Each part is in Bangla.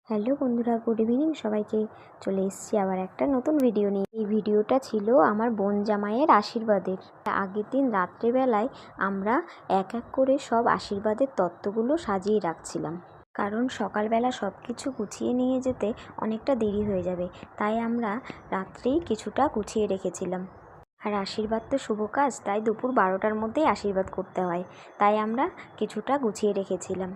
হ্যালো বন্ধুরা, গুড ইভিনিং সবাইকে। চলে এসেছি আবার একটা নতুন ভিডিও নিয়ে। এই ভিডিওটা ছিল আমার বোন জামাইয়ের আশীর্বাদের। আগের দিন রাত্রেবেলায় আমরা এক এক করে সব আশীর্বাদের তত্ত্বগুলো সাজিয়ে রাখছিলাম, কারণ সকালবেলা সব কিছু গুছিয়ে নিয়ে যেতে অনেকটা দেরি হয়ে যাবে। তাই আমরা রাত্রেই কিছুটা গুছিয়ে রেখেছিলাম। আর আশীর্বাদ তো শুভ কাজ, তাই দুপুর 12টার মধ্যেই আশীর্বাদ করতে হয়। তাই আমরা কিছুটা গুছিয়ে রেখেছিলাম।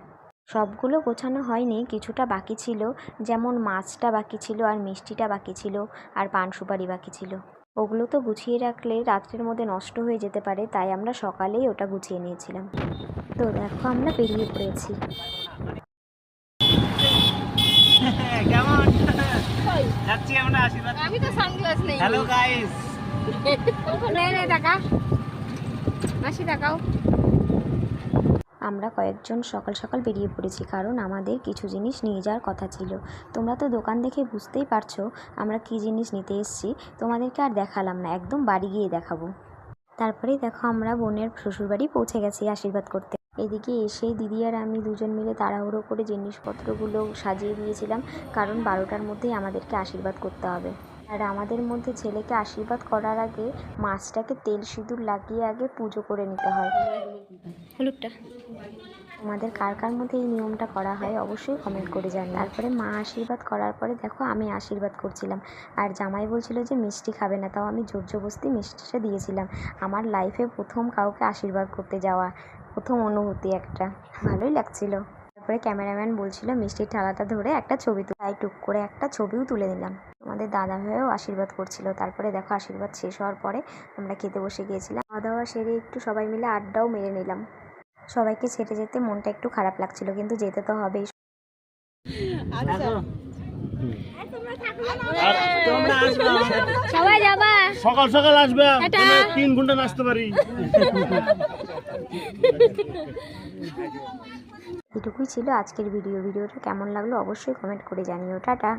সবগুলো গোছানো হয়নি, কিছুটা বাকি ছিল। যেমন মাছটা বাকি ছিল, আর মিষ্টিটা বাকি ছিল, আর পান সুপারি বাকি ছিল। ওগুলো তো গুছিয়ে রাখলে রাত্রের মধ্যে নষ্ট হয়ে যেতে পারে, তাই আমরা সকালেই ওটা গুছিয়ে নিয়েছিলাম। তো দেখো, আমরা বেরিয়ে পড়েছি। কেমন যাচ্ছি আমরা আশীর্বাদ। আমি তো সানগ্লাস নেই। হ্যালো গাইস, নে টাকা মাসি টাকাও। আমরা কয়েকজন সকাল সকাল বেরিয়ে পড়েছি, কারণ আমাদের কিছু জিনিস নিয়ে যাওয়ার কথা ছিল। তোমরা তো দোকান দেখে বুঝতেই পারছো আমরা কী জিনিস নিতে এসেছি। তোমাদেরকে আর দেখালাম না, একদম বাড়ি গিয়ে দেখাবো। তারপরেই দেখো, আমরা বোনের শ্বশুরবাড়ি পৌঁছে গেছি আশীর্বাদ করতে। এদিকে এসে দিদি আর আমি দুজন মিলে তাড়াহুড়ো করে জিনিসপত্রগুলো সাজিয়ে দিয়েছিলাম, কারণ 12টার মধ্যেই আমাদেরকে আশীর্বাদ করতে হবে। আর আমাদের মধ্যে ছেলেকে আশীর্বাদ করার আগে মাছটাকে তেল সিঁদুর লাগিয়ে আগে পুজো করে নিতে হয়। হলুদটা তোমাদের কার কার মধ্যে এই নিয়মটা করা হয় অবশ্যই কমেন্ট করে জানি। তারপরে মা আশীর্বাদ করার পরে দেখো আমি আশীর্বাদ করছিলাম, আর জামাই বলছিল যে মিষ্টি খাবে না, তাও আমি জোর জবরদস্তি মিষ্টিটা দিয়েছিলাম। আমার লাইফে প্রথম কাউকে আশীর্বাদ করতে যাওয়া, প্রথম অনুভূতি একটা, ভালোই লাগছিল। তারপরে ক্যামেরাম্যান বলছিল মিষ্টির থালাটা ধরে একটা ছবি তুলে, তাই টুক করে একটা ছবিও তুলে নিলাম। আমাদের দাদা ভাইও আশীর্বাদ করছিল। তারপরে দেখো আশীর্বাদ শেষ হওয়ার পরে আমরা খেতে বসে গিয়েছিলাম। খাওয়া দাওয়া সেরে একটু সবাই মিলে আড্ডাও মেরে নিলাম। সবাইকে ছেড়ে যেতে মনটা একটু খারাপ লাগছিল, কিন্তু যেতে তো হবেই। সবাই যাবা? সকাল সকাল আসবে, 3 ঘন্টা নাচতে পারি। এটুকুই ছিল আজকের ভিডিওটা কেমন লাগলো অবশ্যই কমেন্ট করে জানিও। টাটা।